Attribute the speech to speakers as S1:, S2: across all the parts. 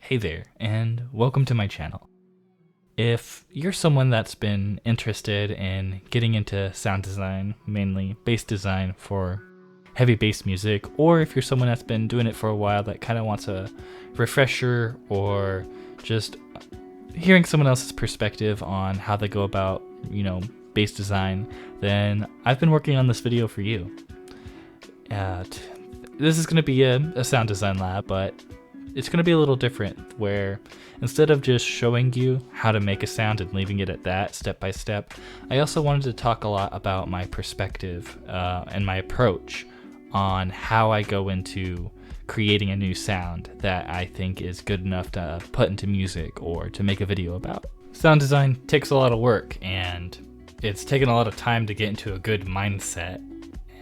S1: Hey there, and welcome to my channel. If you're someone that's been interested in getting into sound design, mainly bass design for heavy bass music, or if you're someone that's been doing it for a while that kind of wants a refresher or just hearing someone else's perspective on how they go about, bass design, then I've been working on this video for you. This is going to be a sound design lab, but it's going to be a little different, where instead of just showing you how to make a sound and leaving it at that step by step, I also wanted to talk a lot about my perspective and my approach on how I go into creating a new sound that I think is good enough to put into music or to make a video about. Sound design takes a lot of work, and it's taken a lot of time to get into a good mindset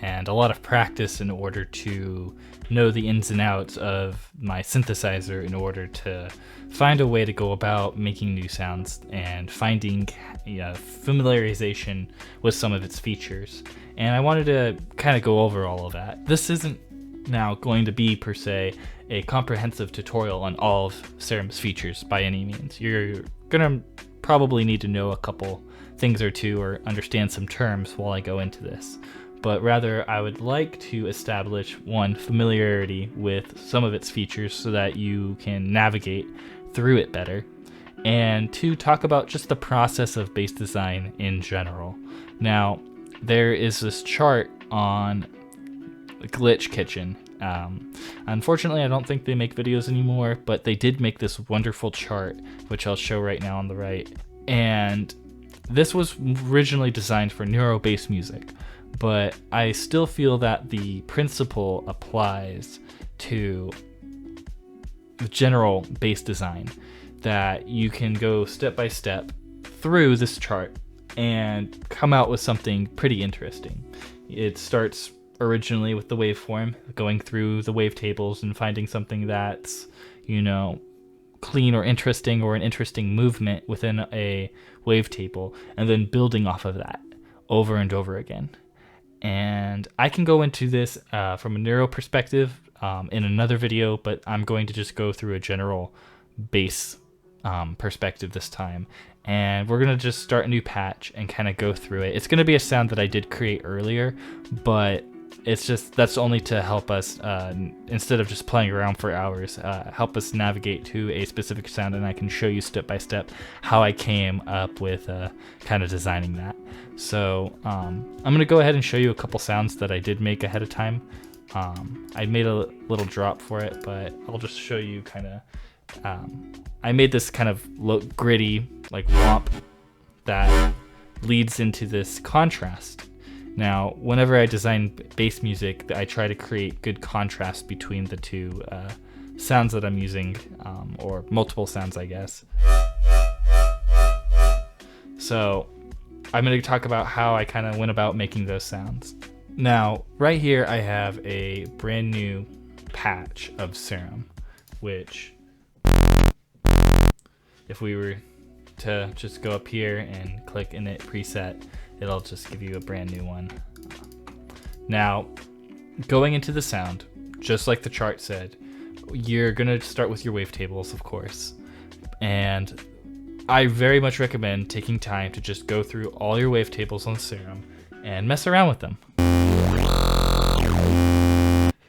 S1: and a lot of practice in order to know the ins and outs of my synthesizer in order to find a way to go about making new sounds and finding familiarization with some of its features. And I wanted to kind of go over all of that. This isn't now going to be per se a comprehensive tutorial on all of Serum's features by any means. You're gonna probably need to know a couple things or two or understand some terms while I go into this. But rather, I would like to establish one, familiarity with some of its features so that you can navigate through it better, and two, talk about just the process of bass design in general. Now, there is this chart on Glitch Kitchen. Unfortunately, I don't think they make videos anymore, but they did make this wonderful chart, which I'll show right now on the right. And this was originally designed for neuro bass music, but I still feel that the principle applies to general bass design, that you can go step by step through this chart and come out with something pretty interesting. It starts originally with the waveform, going through the wavetables and finding something that's, clean or an interesting movement within a wavetable, and then building off of that over and over again. And I can go into this from a neuro perspective in another video, but I'm going to just go through a general bass perspective this time. And we're going to just start a new patch and kind of go through it. It's going to be a sound that I did create earlier, but that's only to help us, instead of just playing around for hours, help us navigate to a specific sound, and I can show you step by step how I came up with kind of designing that. So I'm going to go ahead and show you a couple sounds that I did make ahead of time. I made a little drop for it, but I'll just show you kind of, I made this kind of gritty, like womp that leads into this contrast. Now, whenever I design bass music, I try to create good contrast between the two sounds that I'm using, or multiple sounds, I guess. So I'm going to talk about how I kind of went about making those sounds. Now, right here, I have a brand new patch of Serum, which, if we were to just go up here and click Init Preset, it'll just give you a brand new one. Now, going into the sound, just like the chart said, you're gonna start with your wavetables, of course. And I very much recommend taking time to just go through all your wavetables on Serum and mess around with them.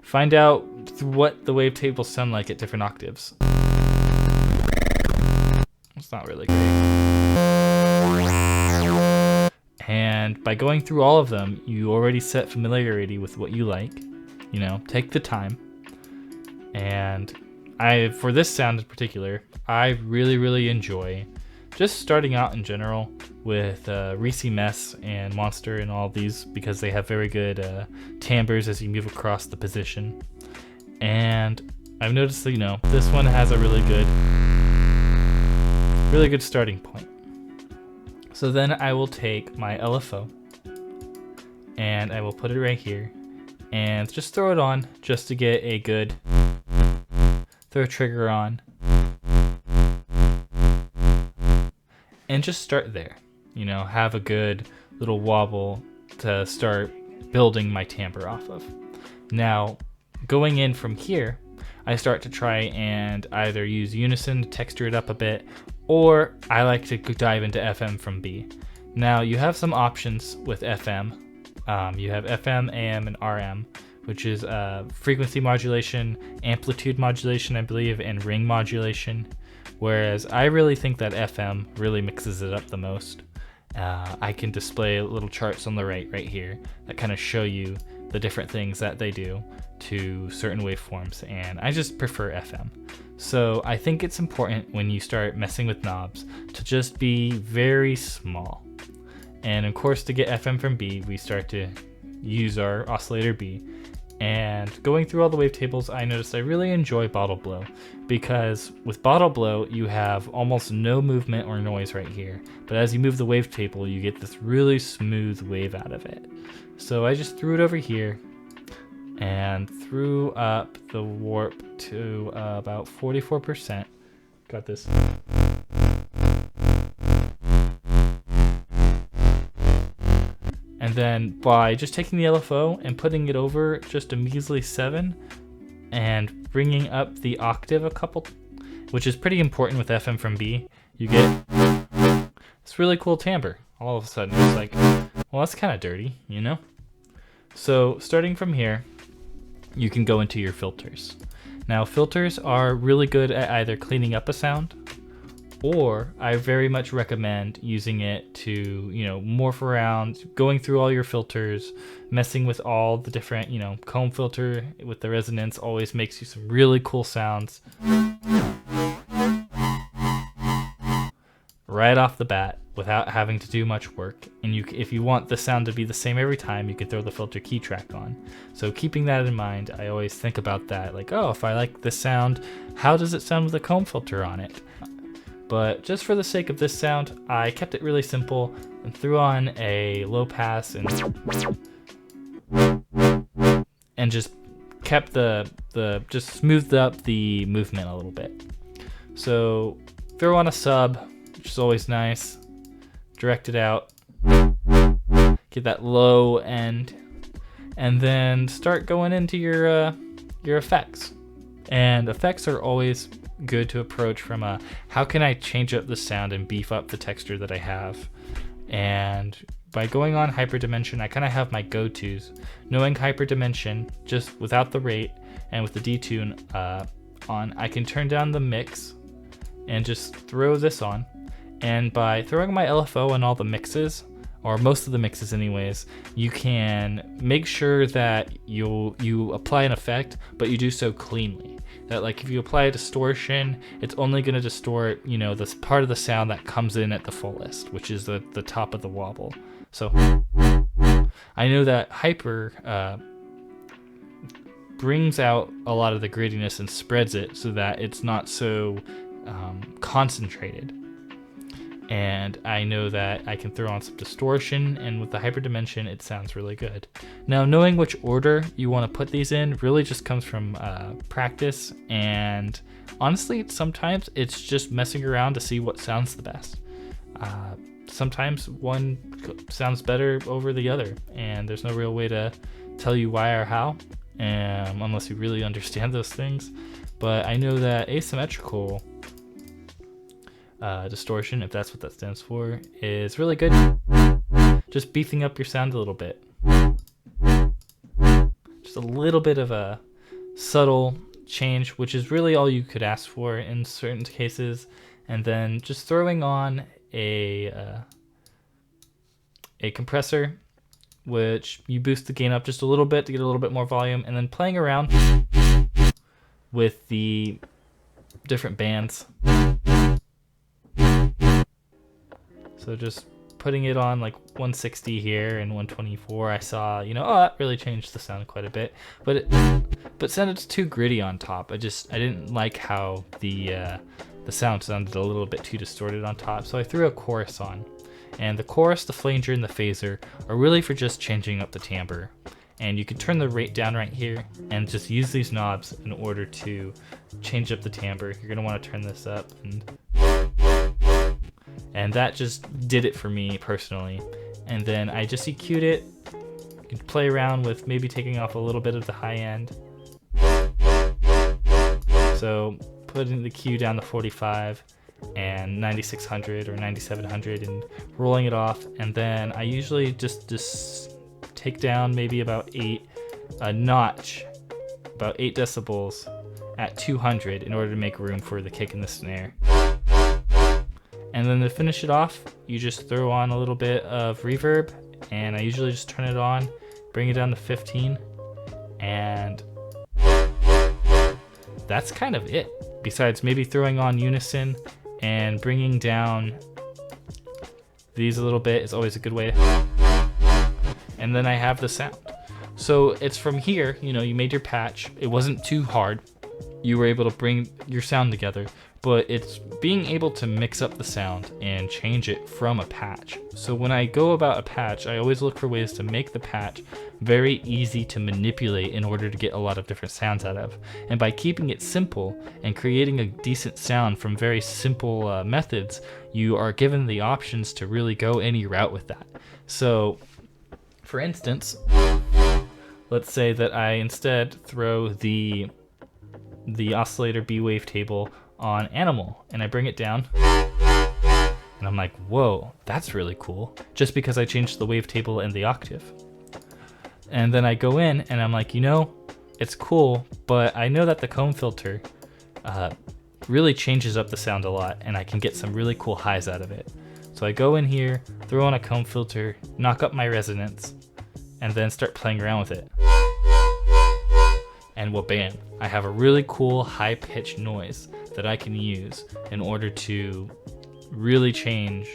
S1: Find out what the wavetables sound like at different octaves. It's not really great. And by going through all of them, you already set familiarity with what you like. Take the time. And for this sound in particular, I really, really enjoy just starting out in general with Reese Mess and Monster and all these, because they have very good timbres as you move across the position. And I've noticed that, this one has a really good starting point. So then I will take my LFO and I will put it right here and just throw it on just to get a good, throw a trigger on, and just start there. Have a good little wobble to start building my timbre off of. Now, going in from here, I start to try and either use unison to texture it up a bit, or I like to dive into FM from B. Now you have some options with FM. You have FM, AM, and RM, which is frequency modulation, amplitude modulation, I believe, and ring modulation. Whereas I really think that FM really mixes it up the most. I can display little charts on the right here that kind of show you the different things that they do to certain waveforms, and I just prefer FM. So I think it's important when you start messing with knobs to just be very small. And of course, to get FM from B, we start to use our oscillator B. And going through all the wavetables, I noticed I really enjoy bottle blow, because with bottle blow you have almost no movement or noise right here, but as you move the wavetable you get this really smooth wave out of it. So I just threw it over here and threw up the warp to about 44%. Got this. And then by just taking the LFO and putting it over just a measly 7 and bringing up the octave a couple, which is pretty important with FM from B, you get this really cool timbre. All of a sudden it's like, well, that's kind of dirty, you know? So starting from here, you can go into your filters. Now filters are really good at either cleaning up a sound, or I very much recommend using it to, you know, morph around, going through all your filters, messing with all the different, you know, comb filter with the resonance always makes you some really cool sounds right off the bat without having to do much work. And if you want the sound to be the same every time, you can throw the filter key track on. So keeping that in mind, I always think about that, like, oh, if I like this sound, how does it sound with a comb filter on it? But just for the sake of this sound, I kept it really simple and threw on a low pass and just kept just smoothed up the movement a little bit. So throw on a sub, which is always nice. Direct it out, get that low end, and then start going into your effects. And effects are always good to approach from a, how can I change up the sound and beef up the texture that I have? And by going on hyperdimension, I kind of have my go-tos. Knowing hyperdimension, just without the rate and with the detune on, I can turn down the mix and just throw this on. And by throwing my LFO on all the mixes, or most of the mixes anyways, you can make sure that you apply an effect, but you do so cleanly. That, like, if you apply a distortion, it's only going to distort, you know, this part of the sound that comes in at the fullest, which is the top of the wobble. So I know that hyper brings out a lot of the grittiness and spreads it so that it's not so concentrated. And I know that I can throw on some distortion, and with the hyperdimension it sounds really good. Now, knowing which order you want to put these in really just comes from practice, and honestly sometimes it's just messing around to see what sounds the best. Sometimes one sounds better over the other, and there's no real way to tell you why or how, unless you really understand those things. But I know that asymmetrical distortion, if that's what that stands for, is really good. Just beefing up your sound a little bit. Just a little bit of a subtle change, which is really all you could ask for in certain cases. And then just throwing on a compressor, which you boost the gain up just a little bit to get a little bit more volume, and then playing around with the different bands. So just putting it on like 160 here and 124, I saw, you know, oh, that really changed the sound quite a bit. But since it's too gritty on top, I didn't like how the sound sounded a little bit too distorted on top. So I threw a chorus on, and the chorus, the flanger, and the phaser are really for just changing up the timbre. And you can turn the rate down right here and just use these knobs in order to change up the timbre. You're gonna want to turn this up, and that just did it for me personally. And then I just EQ'd it. You can play around with maybe taking off a little bit of the high end. So putting the Q down to 45 and 9600 or 9700 and rolling it off, and then I usually just take down maybe about a notch, about 8 decibels at 200 in order to make room for the kick and the snare. And then to finish it off, you just throw on a little bit of reverb, and I usually just turn it on, bring it down to 15, and that's kind of it. Besides maybe throwing on unison and bringing down these a little bit is always a good way. And then I have the sound. So it's from here, you know, you made your patch. It wasn't too hard. You were able to bring your sound together, but it's being able to mix up the sound and change it from a patch. So when I go about a patch, I always look for ways to make the patch very easy to manipulate in order to get a lot of different sounds out of. And by keeping it simple and creating a decent sound from very simple methods, you are given the options to really go any route with that. So for instance, let's say that I instead throw the oscillator B wavetable on animal, and I bring it down, and I'm like, whoa, that's really cool, just because I changed the wavetable and the octave. And then I go in and I'm like, you know, it's cool, but I know that the comb filter really changes up the sound a lot, and I can get some really cool highs out of it. So I go in here, throw on a comb filter, knock up my resonance, and then start playing around with it. And well, bam, I have a really cool high-pitched noise that I can use in order to really change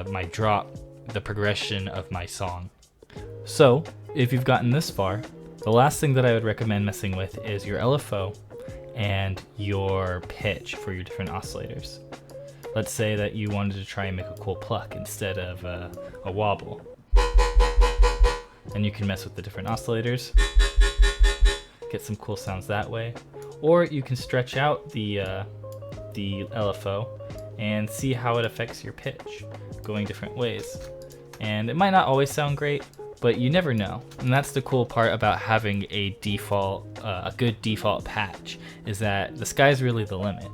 S1: my drop, the progression of my song. So if you've gotten this far, the last thing that I would recommend messing with is your LFO and your pitch for your different oscillators. Let's say that you wanted to try and make a cool pluck instead of a wobble. And you can mess with the different oscillators, get some cool sounds that way. Or you can stretch out the LFO and see how it affects your pitch, going different ways. And it might not always sound great, but you never know. And that's the cool part about having a default, a good default patch, is that the sky's really the limit.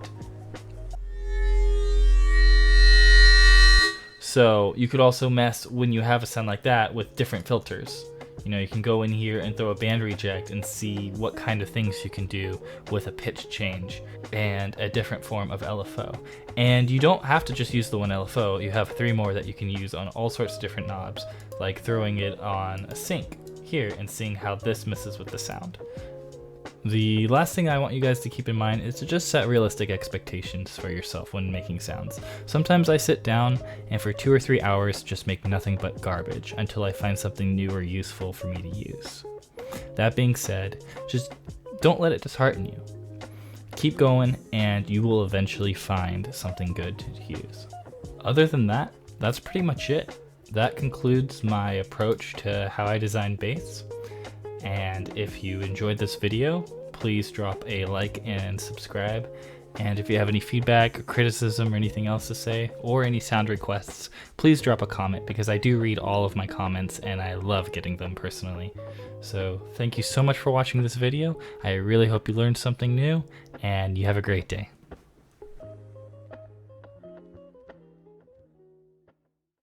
S1: So you could also mess, when you have a sound like that, with different filters. You know, you can go in here and throw a band reject and see what kind of things you can do with a pitch change and a different form of LFO. And you don't have to just use the one LFO. You have 3 more that you can use on all sorts of different knobs, like throwing it on a sync here and seeing how this messes with the sound. The last thing I want you guys to keep in mind is to just set realistic expectations for yourself when making sounds. Sometimes I sit down and for 2 or 3 hours just make nothing but garbage until I find something new or useful for me to use. That being said, just don't let it dishearten you. Keep going and you will eventually find something good to use. Other than that, that's pretty much it. That concludes my approach to how I design bass. And if you enjoyed this video, please drop a like and subscribe. And if you have any feedback or criticism or anything else to say, or any sound requests, please drop a comment, because I do read all of my comments and I love getting them personally. So thank you so much for watching this video. I really hope you learned something new, and you have a great day.